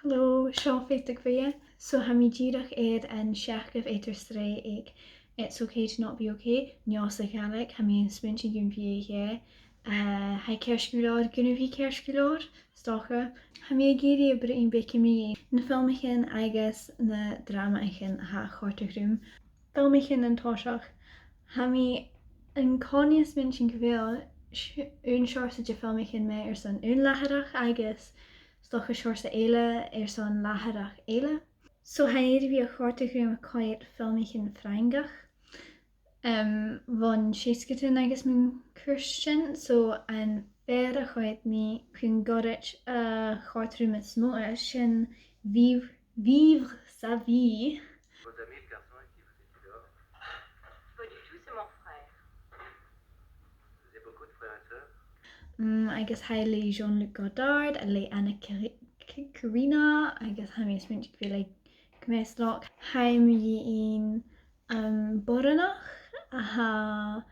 Hallo, seo féiteach bhí. So ha mí díreach éiad an seachgah éitir sré ag It's okay to not be okay. Neos a gaelic, ha mí an smintin gyn bhí hé. Ha cersculór, gynnu bhí cersculór, stocha. Ha mí a géri a Britain beca mí na filmichin agus na dràmathan ha chortagrúm. Filmichin an táiseach. Ha mí an conia smintin gwyl un siorsa de filmichin me son un leabharach agus stocha siorsa eile son leabharach eile. So ha éidir bhí a chortagrúm a coid filmichin frangach. Van séiscetin agus min Christian, so an fair a chuid mí chun gorit a chortagrúm a smóa sin Vivre Sa Vie. Vos amis, le garçon avec qui vous étiez dehors? Pas du tout, c'est mon frère. Vous avez beaucoup de frères et sœurs? Agus ha le Jean-Luc Godard, a le Anna Karina, agus ha mí smint go le gméislach. Ha mí boranach a ha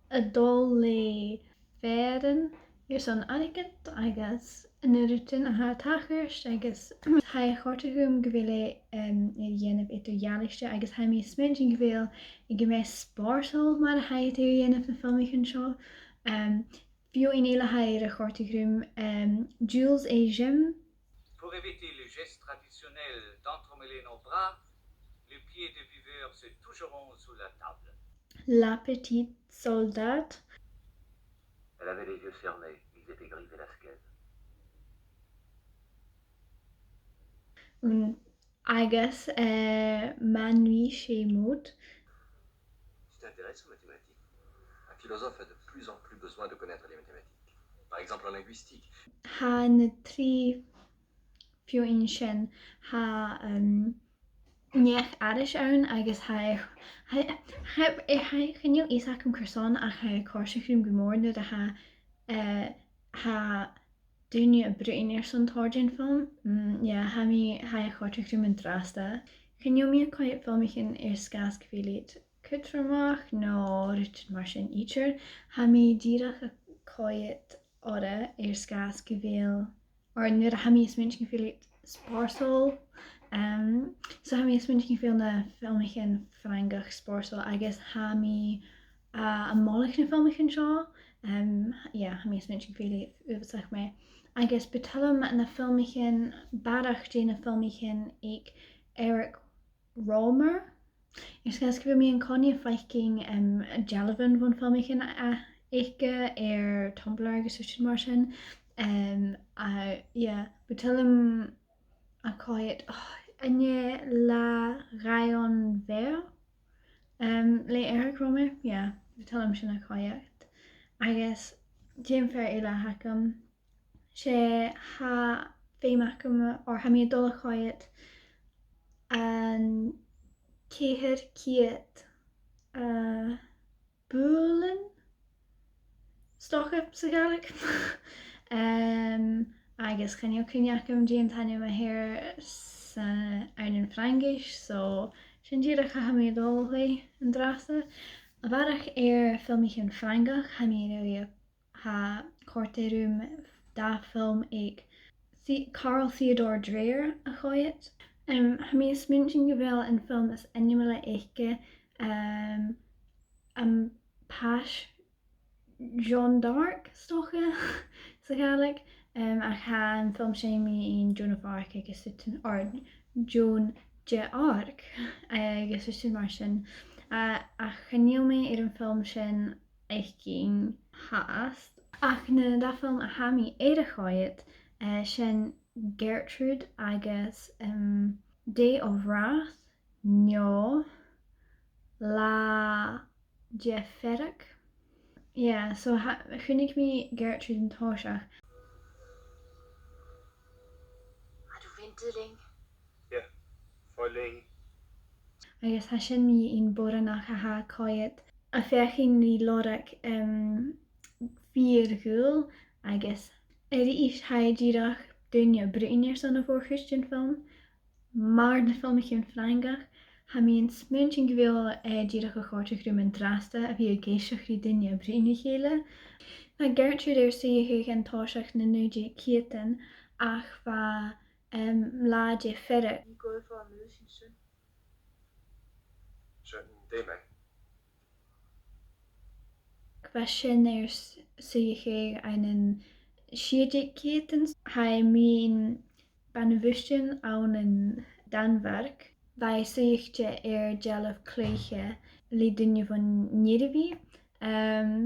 a dul le Vredens son adigant agus in rutin a ha tachirst agus ha chortagrúm go bhfuil dhéanamh idir dhealaiste agus ha mí smintin go bhfuil I go mé spársal mar a haid ar dhéanamh na filmichin seo. Bio in éile hair a chortagrúm Jules et Jeanne. Pour éviter le geste traditionnel d'entremêler nos bras, le pied de viveur se toucheront sous la table. La Petit Soldat. Elle avait les yeux fermés, ils étaient gris Velasquez. Agus ma nuit chez. Tu t'intéresses aux mathématiques? Un philosophe a de plus en plus besoin de connaître les mathématiques. Par exemple en linguistique. Ha na trí fiolin sin ha nech adish ann agus ha chinneal isachum croissant a ha corsagrúm gomórna a ha dúine a Britain son tórgin film. Ha mí ha chortagrúm an drasta. Chinneal mí a coit filmichin scas gohfuilid Cutramach nó Richard mar sin ítir. Ha mí díreach a coit Ordet scas go bhfuil or nuair a ha mí smint go bhfuilid spársal. So ha mí smint go bhfuil na filmichin frangach spársal agus ha mí a molach na filmichin seo. Ha mí smint go bhfuilid ubasach mé. Agus betallam na filmichin barach dé na filmichin ag Eric Romer. Scas go bhfuil mí an conia feiking Jalavan van filmichin Ige Tumblr agus sin mar sin. Betallam a coit ine la Rayon Vert le Eric Romer. Betallam sin a coit. Agus Jim fair eile hacum. Sé ha féimachum or ha mí dul a coit an céhir ciat búlin stocha sa gaelic. Agus chinneal cúneachum Jeanne tanne a hair an Frankish, so sin díreach ha mí dul lei an drasa. A bharach filmichin frangach ha mí ha chortagrúm da film ag Carl Theodore Dreyer a choit. Ha mí smintin go bhfuil an film is animala éige pas Jeanne d'Arc stocha sa gaelic. A ha an film sé mí in Joan of Arc agus or Joan de Arc agus sin mar sin. A chinneal mé ar an film sin éigin haast. Ach na da film a ha mí éad a choit sin Gertrud agus Day of Wrath nó la Jeferach. So chunnig mí Gertrud an táiseach. Du winterling. Ja, Fräulein. Agus ha sin mí in boranach a ha coit a fechin ní lorach fiorgúil agus is haidíreach duine Britain son a bhór Christian film. Mar na filmichin frangach ha mí an smintin go bhfuil díreach a chortagrúm an drasta a bhí a géisteach rí duine Britain chéile. Na Gertrud sé an táiseach na nuide céan ach bha lá de ferre. Hun er gået for at møde sin søn. Sønnen, det er mig. Hva sin sig einen Schiedigkeiten, hai min banavustin aan een danwerk. Wij sigte jelf kleiche lidinje van Nederby.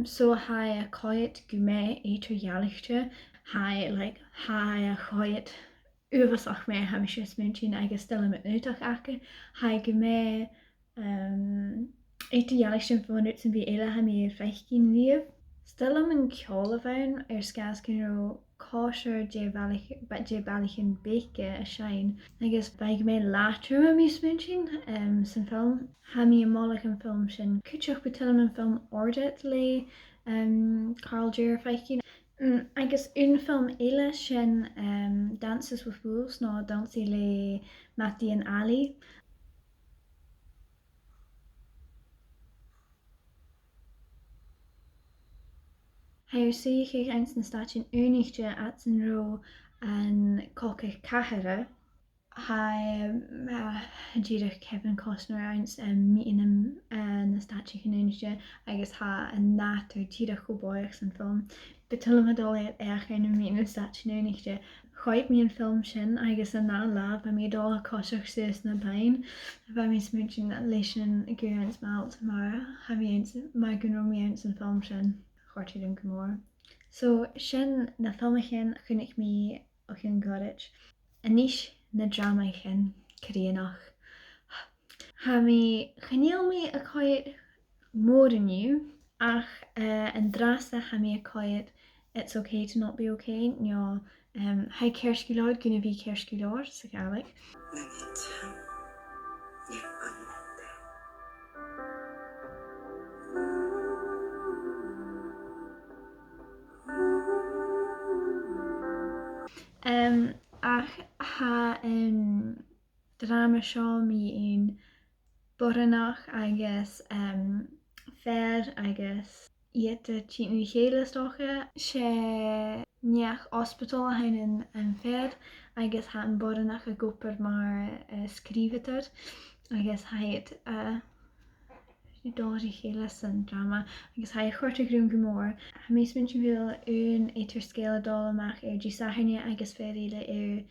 So hai a koit gume eter jalichte. Hai a koit oversach me ha mis mentin eigen stelle met uitdag ake. Hai gume eter jalichte van het wie ele ha meer feichkin lief. Stelle mijn kjollevein skas kun kosher je balichin beke a shine. Agus bij me later am mis mentin zijn film. Ha mi mollig een film sin. Kuchach betel een film Ordet le Carl Jer feichkin. Agus un film ele sin Dances with Wolves no dansie le Matty and Ali. Hij zie ik eens een staatje unichtje uit zijn rol en kokke Quatre. Hij dier Kevin Costner eens meeting hem een staatje unichtje. Agus ha een nater dier goed zijn film. Betul me dol het erg een meeting een staatje unichtje. Gooi me een film sin agus een na lab bij me dol kosher zus na pijn. Bij me smutje dat lezen ik eens meld maar heb je eens maar kunnen me eens een film sin. Gortje doen gemor. So sin na filmchen kun ik me och een godich. En niet na dràmathan krienach. Ha me geniel me a koit modenu ach en draste ha me a koit it's okay to not be okay. Ja, hai kerskilord kunnen vi kerskilord Scarlet. Ach ha drama show mi in Borenach agus fair agus iete tien gele stoche she niach hospital hein en fair agus ha in Borenach a goper maar skriveter agus ha het dodgy gele san drama agus ha chorte groen gemor. Ha mees mensen wil een eter scale dolle mag die sahne agus ferile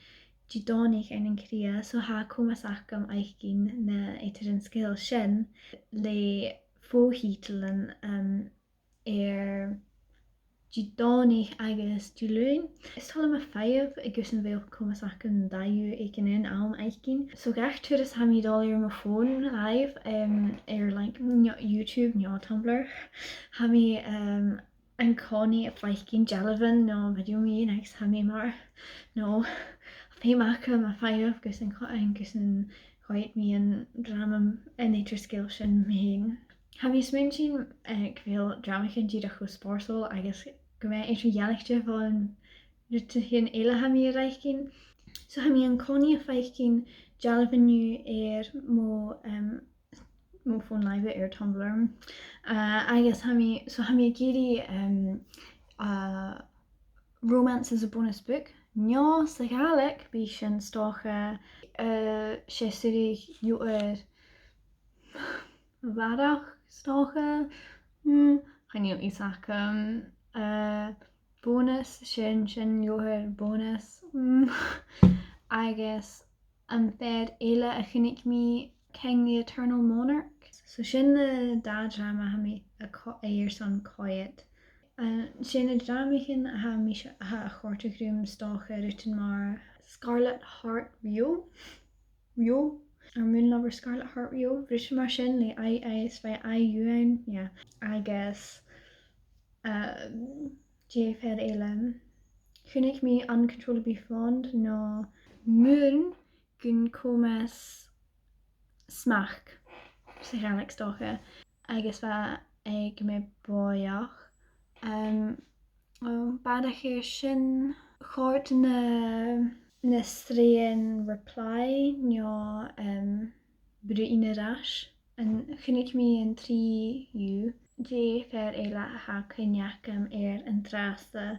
die donig en een kria so ha komas akam eichgin na eter een scale shen le fohitelen die donig agus die leun. Is tal me 5 agus een veel komas akam daiju eken in alm eichgin. So Gertrud is ha mi dollar my phone live like YouTube no Tumblr. Ha mi en Connie op eichgin Jalavan no video me next ha mi maar no. He maak ma 5 gus en goit me een drama en nature skills sin meen. Ha mi smuntjin ik wil dramachen die goed sporsel agus go me eter jalichte van te hin ele ha mi reichgin. So ha mi een Connie op eichgin Jalavan nu mo phone live Tumblr. Agus ha mi giri romance is a bonus book. Ja, Scarlet bí sin stocha sé sirig joer varach stocha chanil isach bonus sin joer bonus agus an fed ele a chinnig mi king the eternal monarch. So sin de dadrama ha mi a son quiet. Sin dramachen ha mi ha chortegrim stocha written maar Scarlet Heart Ryeo moon lover Scarlet Heart Ryeo written maar sin le is by Joan yeah I guess J fer ele kunnig me uncontrollably fond no moon gun komas smach Scarlet stocha I guess va ag me boyach. Badach sin chót na stréan reply no bruidhinn ras en chinnig mi an 3 dé fer eile ha cynneacham an draasta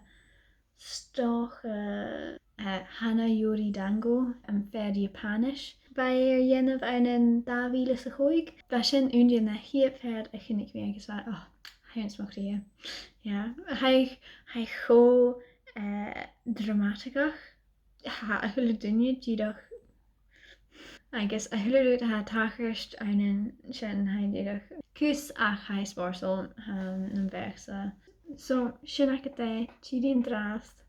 stocha Hana, Yori, Dango an fér Japanish. Ba dhéanamh an 2005. Ba sin úndia na hiad fér a chinnig mé agus bheit hains mo ria. Ha cho dramaticach. Ha a thula duine díadach. Agus a thula ha tachirst an sin ha díadach. Coups ach ha spórsol an bheitsa. So sin a go dé tídíon drast.